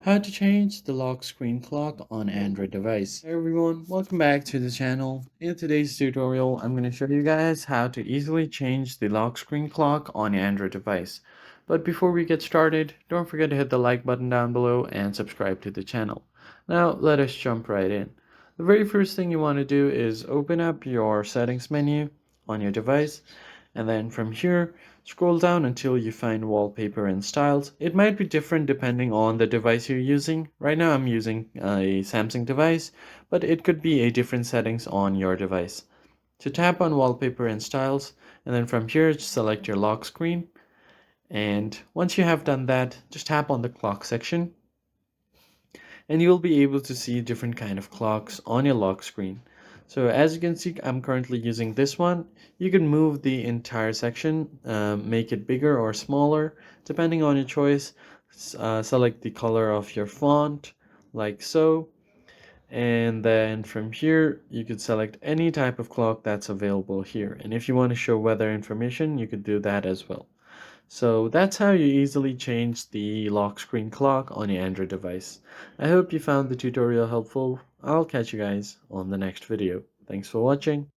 How to change the lock screen clock on Android device. Hey everyone, welcome back to the channel. In today's tutorial, I'm going to show you guys how to easily change the lock screen clock on your Android device. But before we get started, don't forget to hit the like button down below and subscribe to the channel. Now let us jump right in. The very first thing you want to do is open up your settings menu on your device, and then from here scroll down until you find wallpaper and styles. It might be different depending on the device you're using. Right now I'm using a Samsung device, but it could be a different settings on your device. So tap on wallpaper and styles, and then from here select your lock screen. And once you have done that, just tap on the clock section and you'll be able to see different kind of clocks on your lock screen. So as you can see, I'm currently using this one. You can move the entire section, make it bigger or smaller, depending on your choice. Select the color of your font, like so. And then from here, you could select any type of clock that's available here. And if you want to show weather information, you could do that as well. So that's how you easily change the lock screen clock on your Android device. I hope you found the tutorial helpful. I'll catch you guys on the next video. Thanks for watching.